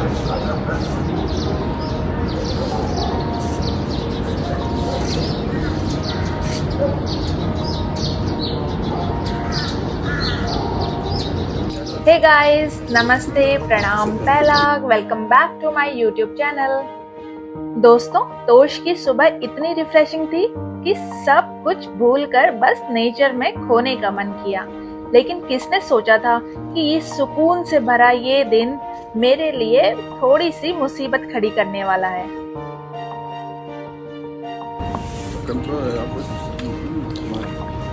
हे guys, नमस्ते, प्रणाम, पहलाग, welcome back to my YouTube channel. दोस्तों, तोश की सुबह इतनी रिफ्रेशिंग थी कि सब कुछ भूलकर बस नेचर में खोने का मन किया। लेकिन किसने सोचा था कि इस सुकून से भरा ये दिन मेरे लिए थोड़ी सी मुसीबत खड़ी करने वाला है।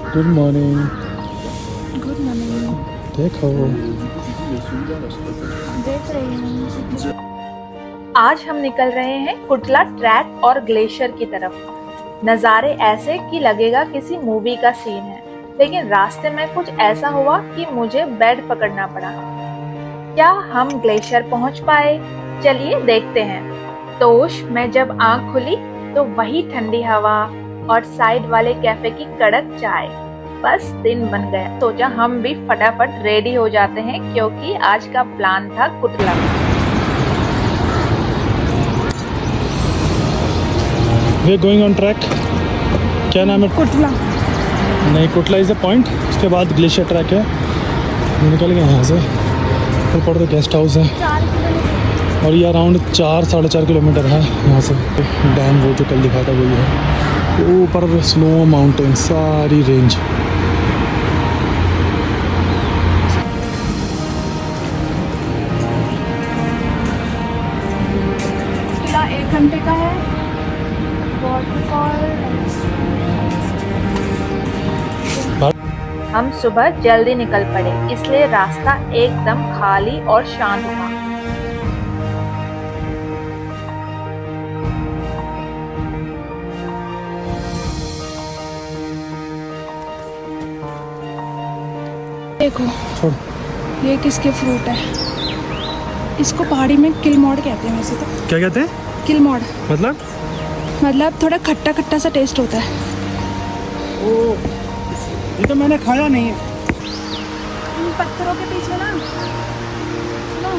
Good morning. Good morning. देखो, देख रही हूँ। आज हम निकल रहे हैं कुटला ट्रैक और ग्लेशियर की तरफ। नज़ारे ऐसे कि लगेगा किसी मूवी का सीन है, लेकिन रास्ते में कुछ ऐसा हुआ कि मुझे बेड पकड़ना पड़ा। क्या हम ग्लेशियर पहुंच पाए? चलिए देखते हैं। तोश में जब आंख खुली तो वही ठंडी हवा और साइड वाले कैफे की कड़क चाय, बस दिन बन गया। सोचा हम भी फटाफट रेडी हो जाते हैं क्योंकि आज का प्लान था Kutla. We are going on track. क्या नाम है? कुटला। नहीं, कुटला इज अ पॉइंट। उसके बाद ग्लेशियर ट्रैक है। निकल गए यहाँ से। ऊपर तो गेस्ट हाउस है 4 किलोमीटर और ये अराउंड 4-4.5 किलोमीटर है यहाँ से। डैम वो जो कल दिखा था वही है। ऊपर स्नो माउंटेन, सारी रेंज। किला 1 घंटे का है। वाटरफॉल। हम सुबह जल्दी निकल पड़े, इसलिए रास्ता एकदम खाली और शांत था। देखो, छोड़। ये किसके फ्रूट है? इसको पहाड़ी में किलमोड़ कहते हैं। वैसे तो क्या कहते हैं? किलमोड़ मतलब थोड़ा खट्टा खट्टा सा टेस्ट होता है। ओ, ये तो मैंने खाया नहीं है। इन पत्थरों के पीछे ना, सुनो,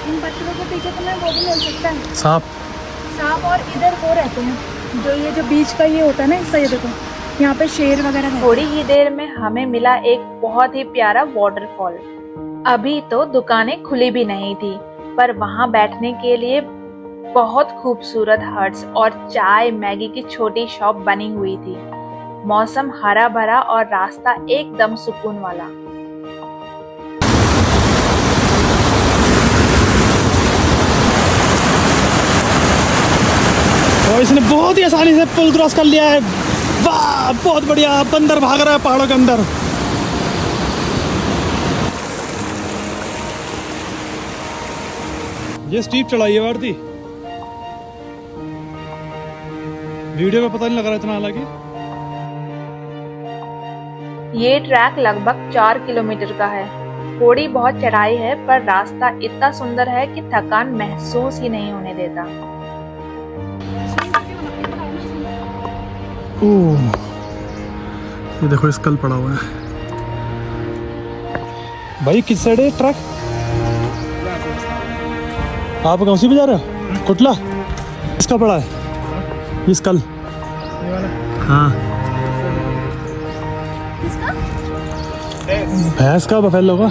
इन पत्थरों के पीछे तुम्हें वो भी मिल सकता है, सांप। और इधर वो रहते हैं जो ये जो बीच का ये होता है ना, इससे ये देखो यहाँ पे शेर वगैरह रहते हैं। थोड़ी ही देर में हमें मिला एक बहुत ही प्यारा वाटरफॉल। अभी तो दुकानें खुली भी नहीं थी, पर वहाँ बैठने के लिए बहुत खूबसूरत हट्स और चाय मैगी की छोटी शॉप बनी हुई थी। मौसम हरा भरा और रास्ता एकदम सुकून वाला। और इसने बहुत ही आसानी से पुल क्रॉस कर लिया है। वाह, बहुत बढ़िया। बंदर भाग रहा है पहाड़ों के अंदर। ये स्टीप चढ़ाई है वारती। वीडियो में पता नहीं लग रहा इतना, हालांकि ये ट्रैक लगभग 4 किलोमीटर का है। थोड़ी बहुत चढ़ाई है, पर रास्ता इतना सुंदर है कि थकान महसूस ही नहीं होने देता। ओह, ये देखो स्कल पड़ा हुआ है। भाई किस साइड है ट्रैक? आप कौन सी बजा रहे हो? कुटला इसका पड़ा है, ये स्कल। हाँ, भैंस का, बफेलो का।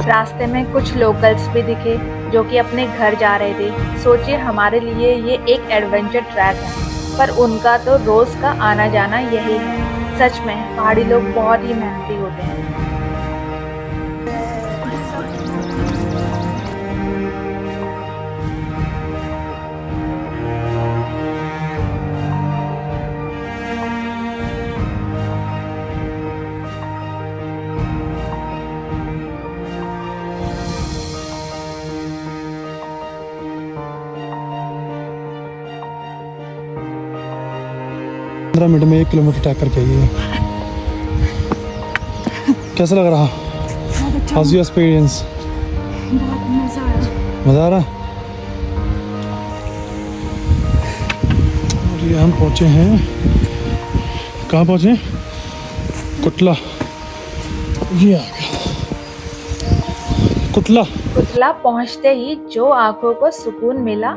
रास्ते में कुछ लोकल्स भी दिखे जो कि अपने घर जा रहे थे। सोचिए, हमारे लिए ये एक एडवेंचर ट्रैक है, पर उनका तो रोज का आना जाना यही है। सच में पहाड़ी लोग बहुत ही मेहनती होते हैं। मिनट में 1 किलोमीटर ट्रैक करके आई है। कैसा लग रहा? House your experience? बहुत मजा आया। मज़ा आ रहा? और ये हम पहुँचे हैं, कहाँ पहुँचे? कुटला। ये आ गया कुतला पहुंचते ही जो आंखों को सुकून मिला,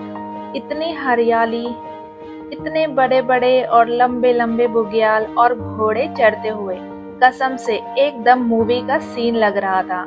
इतनी हरियाली, इतने बड़े बड़े और लंबे लंबे बुग्याल और घोड़े चढ़ते हुए, कसम से एकदम मूवी का सीन लग रहा था।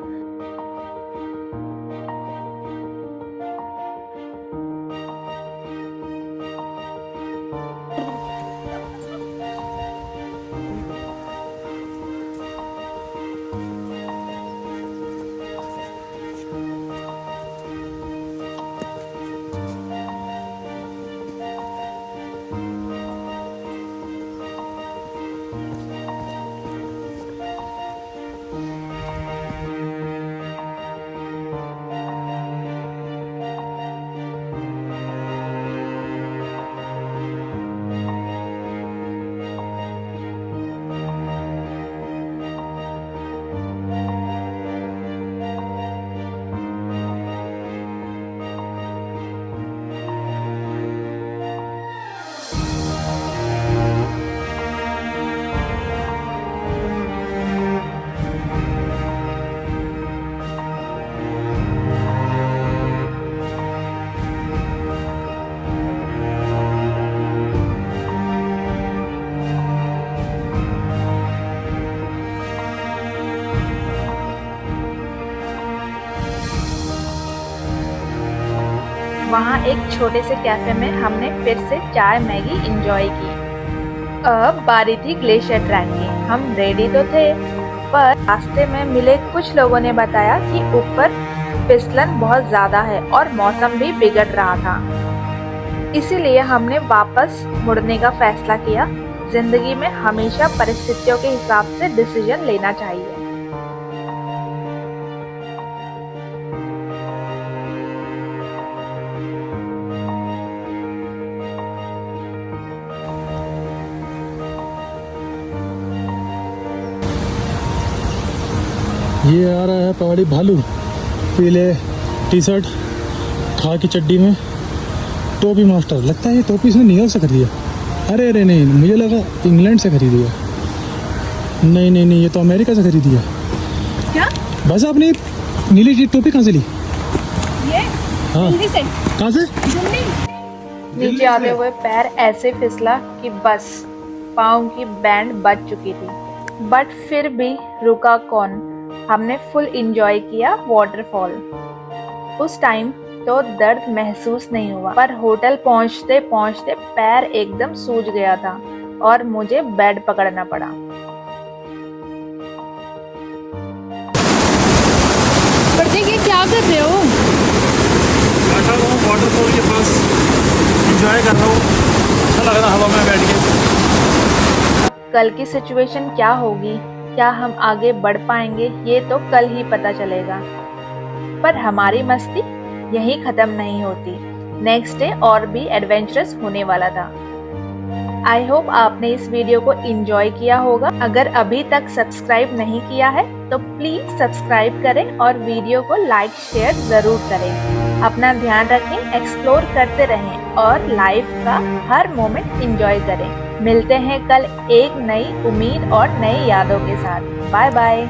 वहाँ एक छोटे से कैफे में हमने फिर से चाय मैगी एंजॉय की। अब बारी थी ग्लेशियर ट्रैक की। हम रेडी तो थे, पर रास्ते में मिले कुछ लोगों ने बताया कि ऊपर फिसलन बहुत ज़्यादा है और मौसम भी बिगड़ रहा था। इसीलिए हमने वापस मुड़ने का फैसला किया। जिंदगी में हमेशा परिस्थितियों के हिसाब से डिसीजन लेना चाहिए। ये आ रहा है पहाड़ी भालू, पीले टी शर्ट, खाकी चड्डी में, टोपी मास्टर। लगता है ये टोपी इसने न्यूयॉर्क से खरीदी है। अरे अरे नहीं, मुझे लगा इंग्लैंड से खरीदी है। नहीं नहीं नहीं, ये तो अमेरिका से खरीदी है। क्या भाई साहब, आपने नीली टोपी कहाँ से ली? ये हाँ, दिल्ली से। कहाँ से? दिल्ली। नीचे आते हुए पैर ऐसे फिसला कि बस पाँव की बैंड बच चुकी थी। बट फिर भी रुका कौन, हमने फुल एंजॉय किया वाटरफॉल। उस टाइम तो दर्द महसूस नहीं हुआ, पर होटल पहुंचते पहुंचते पैर एकदम सूज गया था और मुझे बेड पकड़ना पड़ा। प्रतीक, ये क्या कर रहे हो? बैठा हुआ हूँ वाटरफॉल के पास, एंजॉय कर रहा हूँ। अच्छा लग रहा हवा में बैठ के। कल की सिचुएशन क्या होगी, क्या हम आगे बढ़ पाएंगे, ये तो कल ही पता चलेगा। पर हमारी मस्ती यहीं खत्म नहीं होती। नेक्स्ट डे और भी एडवेंचरस होने वाला था। आई होप आपने इस वीडियो को एंजॉय किया होगा। अगर अभी तक सब्सक्राइब नहीं किया है तो प्लीज सब्सक्राइब करें और वीडियो को लाइक शेयर जरूर करें। अपना ध्यान रखें, एक्सप्लोर करते रहें और लाइफ का हर मोमेंट एंजॉय करें। मिलते हैं कल एक नई उम्मीद और नई यादों के साथ। Bye bye.